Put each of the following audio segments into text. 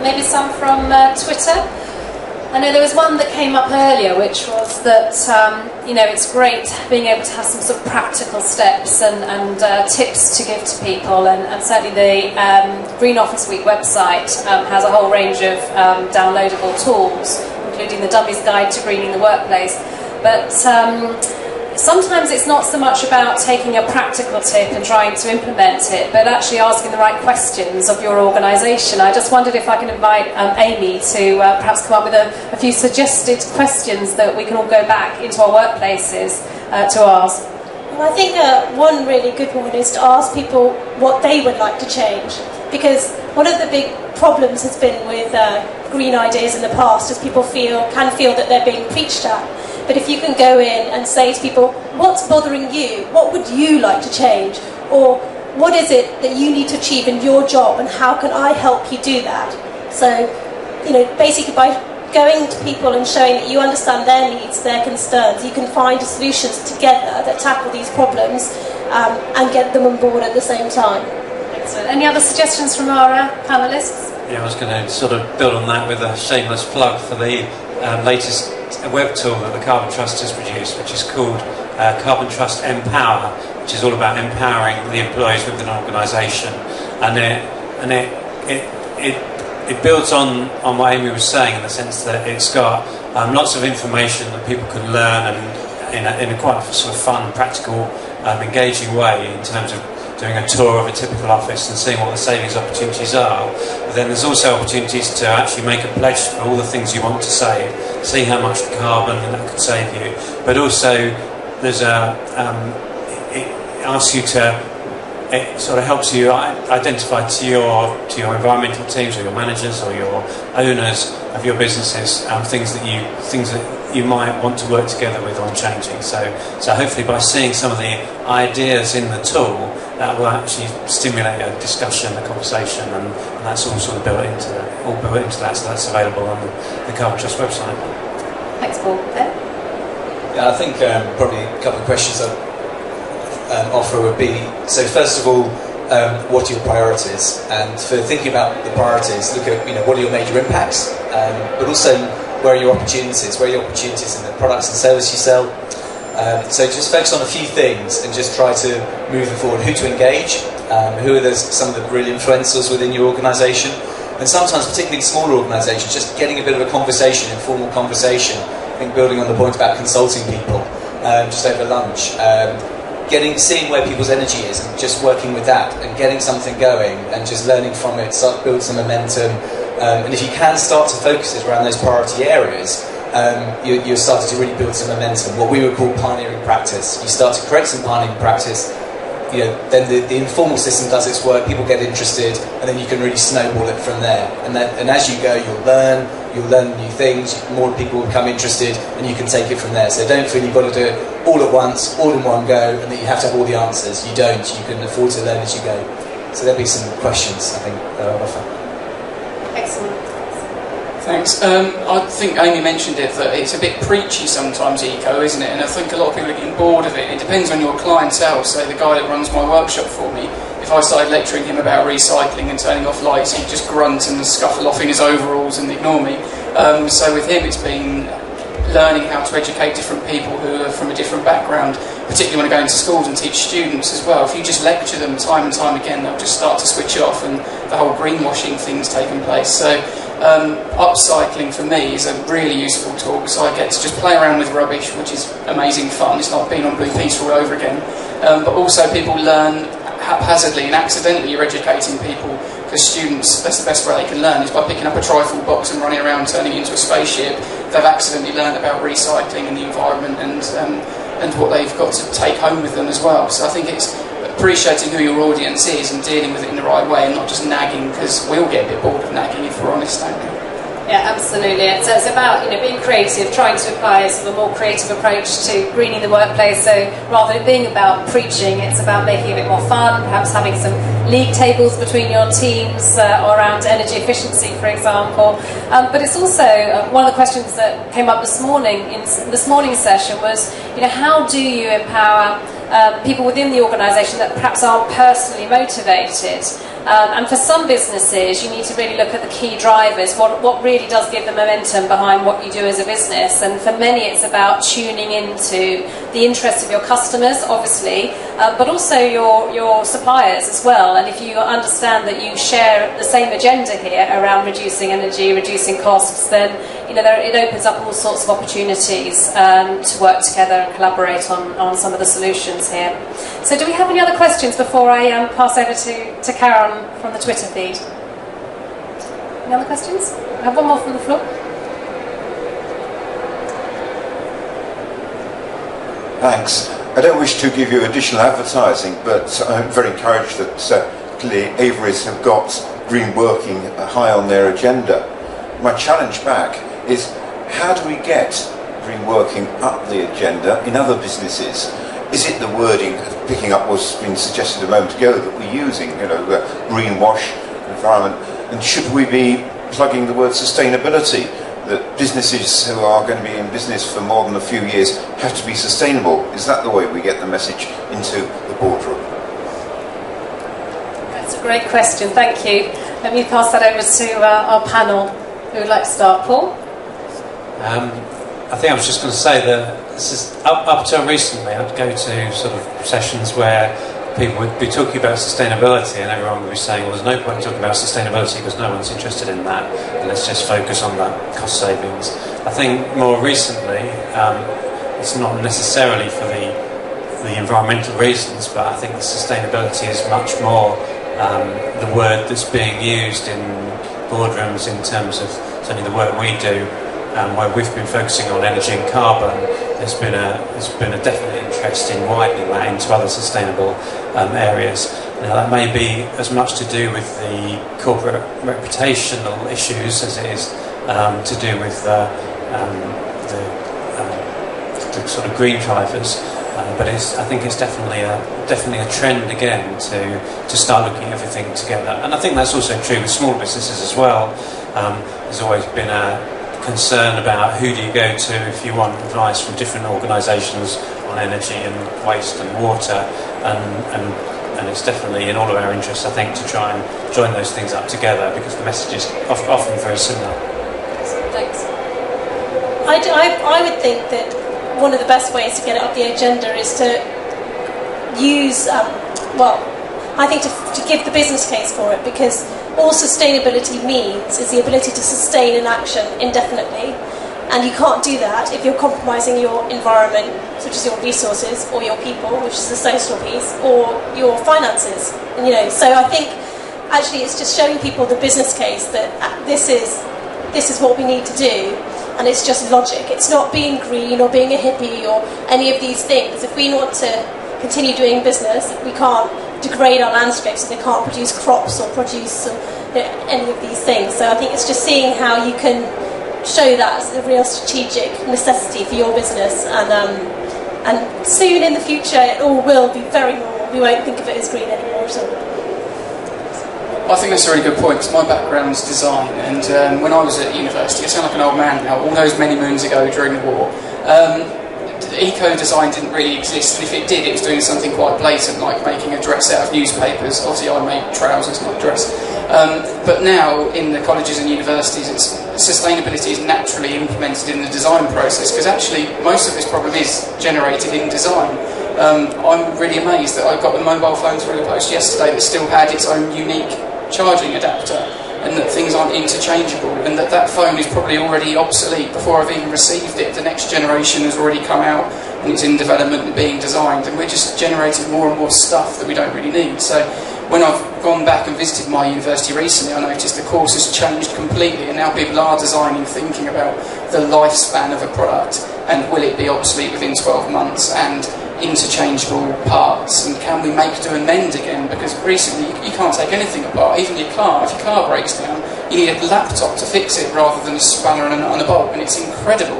maybe some from Twitter. I know there was one that came up earlier, which was that it's great being able to have some sort of practical steps and tips to give to people, and certainly the GreenOfficeWeek website has a whole range of downloadable tools, including the Dummy's Guide to Greening the Workplace. But sometimes it's not so much about taking a practical tip and trying to implement it, but actually asking the right questions of your organisation. I just wondered if I can invite Amy to perhaps come up with a few suggested questions that we can all go back into our workplaces to ask. Well, I think one really good one is to ask people what they would like to change, because one of the big problems has been with green ideas in the past is people can feel that they're being preached at. But if you can go in and say to people, what's bothering you? What would you like to change? Or what is it that you need to achieve in your job, and how can I help you do that? So, basically by going to people and showing that you understand their needs, their concerns, you can find solutions together that tackle these problems and get them on board at the same time. Excellent. Any other suggestions from our panellists? Yeah, I was going to sort of build on that with a shameless plug for the latest web tool that the Carbon Trust has produced, which is called Carbon Trust Empower, which is all about empowering the employees within an organisation, and it builds on what Amy was saying, in the sense that it's got lots of information that people can learn, and in a quite sort of fun, practical, engaging way, in terms of doing a tour of a typical office and seeing what the savings opportunities are. But then there's also opportunities to actually make a pledge for all the things you want to save, see how much carbon that could save you. But also there's it asks you to, it sort of helps you identify to your environmental teams, or your managers, or your owners of your businesses, things that you might want to work together with on changing. So hopefully by seeing some of the ideas in the tool, that will actually stimulate a discussion, a conversation, and that's all sort of built into that. So that's available on the Carbon Trust website. Thanks, Paul. Ben? Yeah, I think probably a couple of questions I'd offer would be, so first of all, what are your priorities? And for thinking about the priorities, look at what are your major impacts, but also where are your opportunities? Where are your opportunities in the products and services you sell? So just focus on a few things and just try to move them forward. Who to engage, who are some of the real influencers within your organisation, and sometimes, particularly smaller organisations, just getting a bit of a conversation, informal conversation. I think building on the point about consulting people, just over lunch, seeing where people's energy is and just working with that and getting something going and just learning from it, start to build some momentum. And if you can start to focus it around those priority areas, you're starting to really build some momentum, what we would call pioneering practice. You start to create some pioneering practice, then the informal system does its work, people get interested, and then you can really snowball it from there. And as you go, you'll learn new things, more people will become interested, and you can take it from there. So don't feel you've got to do it all at once, all in one go, and that you have to have all the answers. You don't. You can afford to learn as you go. So there'll be some questions, I think, that I'll offer. Excellent. Thanks. I think Amy mentioned it, that it's a bit preachy sometimes, eco, isn't it? And I think a lot of people are getting bored of it. It depends on your clientele. So the guy that runs my workshop for me, if I started lecturing him about recycling and turning off lights, he'd just grunt and scuffle off in his overalls and ignore me. So with him, it's been learning how to educate different people who are from a different background, particularly when I go into schools and teach students as well. If you just lecture them time and time again, they'll just start to switch off, and the whole greenwashing thing's taken place. So upcycling for me is a really useful tool, because I get to just play around with rubbish, which is amazing fun. It's like being on Blue Peter all over again. But also people learn haphazardly and accidentally. You're educating people, because students, that's the best way they can learn, is by picking up a trifle box and running around turning it into a spaceship. They've accidentally learned about recycling and the environment and what they've got to take home with them as well. So I think it's appreciating who your audience is and dealing with it in the right way, and not just nagging, because we all get a bit bored of nagging if we're honest, don't we? Yeah, absolutely. So it's about being creative, trying to apply a sort of a more creative approach to greening the workplace. So rather than being about preaching, it's about making it a bit more fun, perhaps having some league tables between your teams around energy efficiency, for example. But it's also one of the questions that came up this morning in this morning's session was, how do you empower people within the organisation that perhaps aren't personally motivated? And for some businesses, you need to really look at the key drivers, what really does give the momentum behind what you do as a business. And for many, it's about tuning into the interests of your customers, obviously, but also your suppliers as well. And if you understand that you share the same agenda here around reducing energy, reducing costs, then it opens up all sorts of opportunities to work together and collaborate on some of the solutions here. So do we have any other questions before I pass over to Karen from the Twitter feed? Any other questions? I have one more from the floor. Thanks. I don't wish to give you additional advertising, but I'm very encouraged that clearly Avery's have got green working high on their agenda. My challenge back is, how do we get green working up the agenda in other businesses? Is it the wording, picking up what's been suggested a moment ago, that we're using, greenwash, environment, and should we be plugging the word sustainability, that businesses who are going to be in business for more than a few years have to be sustainable? Is that the way we get the message into the boardroom? That's a great question, thank you. Let me pass that over to our panel. Who would like to start? Paul? I think I was just going to say that this is up till recently, I'd go to sort of sessions where people would be talking about sustainability and everyone would be saying, well, there's no point in talking about sustainability because no one's interested in that, and let's just focus on the cost savings. I think more recently, it's not necessarily for the environmental reasons, but I think the sustainability is much more the word that's being used in boardrooms in terms of certainly the work we do, where we've been focusing on energy and carbon. There's been a definite interest in widening that into other sustainable areas. Now that may be as much to do with the corporate reputational issues as it is to do with the sort of green drivers. But I think it's definitely a trend again to start looking at everything together. And I think that's also true with small businesses as well. There's always been a concern about who do you go to if you want advice from different organisations on energy and waste and water, and it's definitely in all of our interests, I think, to try and join those things up together because the message is often very similar. Thanks. I would think that one of the best ways to get it up the agenda is to use, I think to give the business case for it, because all sustainability means is the ability to sustain an action indefinitely, and you can't do that if you're compromising your environment, such as your resources, or your people, which is the social piece, or your finances. So I think actually it's just showing people the business case that this is what we need to do. And it's just logic. It's not being green or being a hippie or any of these things. If we want to continue doing business, we can't degrade our landscapes so they can't produce crops or produce any of these things. So I think it's just seeing how you can show that as a real strategic necessity for your business. And soon in the future, it all will be very normal. We won't think of it as green anymore at all. I think that's a really good point, because my background's design, and when I was at university, I sound like an old man now, all those many moons ago during the war, eco-design didn't really exist, and if it did, it was doing something quite blatant, like making a dress out of newspapers. Obviously I made trousers, not a dress. But now, in the colleges and universities, sustainability is naturally implemented in the design process, because actually most of this problem is generated in design. I'm really amazed that I got the mobile phone through the post yesterday that still had its own unique charging adapter, and that things aren't interchangeable, and that phone is probably already obsolete before I've even received it. The next generation has already come out and it's in development and being designed, and we're just generating more and more stuff that we don't really need. So when I've gone back and visited my university recently, I noticed the course has changed completely, and now people are designing, thinking about the lifespan of a product, and will it be obsolete within 12 months, and interchangeable parts, and can we make, do and mend again? Because recently you can't take anything apart, even your car. If your car breaks down, you need a laptop to fix it rather than a spanner and a nut and a bolt, and it's incredible.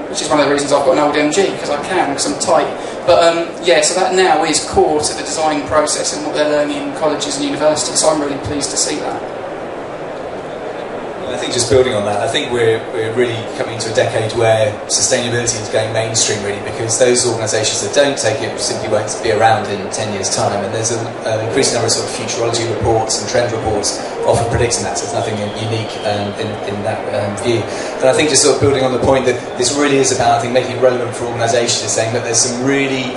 Which is one of the reasons I've got an old MG, because I can, because I'm tight. But so that now is core to the design process and what they're learning in colleges and universities, so I'm really pleased to see that. I think just building on that, I think we're really coming into a decade where sustainability is going mainstream, really, because those organisations that don't take it simply won't be around in 10 years' time. And there's an increasing number of sort of futurology reports and trend reports often predicting that, so there's nothing unique in that view. And I think just sort of building on the point that this really is about, I think, making it relevant for organisations, saying that there's some really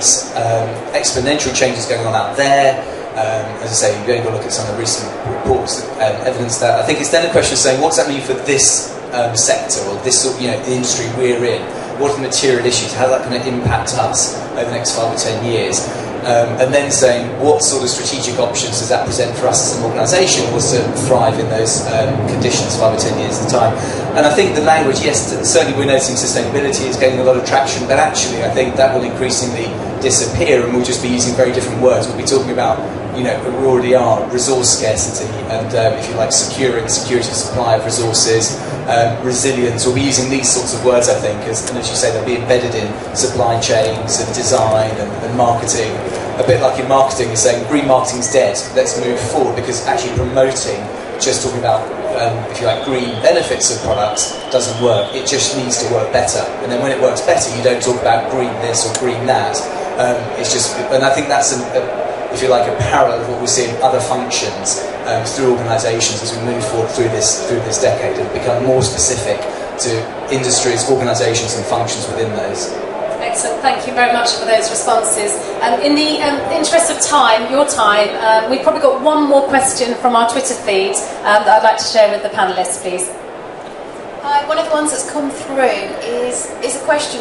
exponential changes going on out there. As I say, you've only got to look at some of the recent reports that evidence that. I think it's then a question of saying, what does that mean for this sector, or this sort of, the industry we're in? What are the material issues? How is that going to impact us over the next 5 or 10 years? And then saying, what sort of strategic options does that present for us as an organisation was to thrive in those conditions 5 or 10 years at a time? And I think the language, yes, certainly we're noticing sustainability is gaining a lot of traction, but actually I think that will increasingly disappear, and we'll just be using very different words. We'll be talking about, we already are, resource scarcity, and if you like, security of supply of resources, resilience. We'll be using these sorts of words, I think, and as you say, they'll be embedded in supply chains and design and marketing. A bit like in marketing, you're saying green marketing's dead, let's move forward, because actually promoting, just talking about, if you like, green benefits of products doesn't work. It just needs to work better, and then when it works better, you don't talk about green this or green that. It's just, and I think that's if you like, a parallel of what we see in other functions through organisations as we move forward through this decade, and become more specific to industries, organisations and functions within those. Excellent, thank you very much for those responses. In the interest of time, your time, we've probably got one more question from our Twitter feed that I'd like to share with the panellists, please. Hi, one of the ones that's come through is a question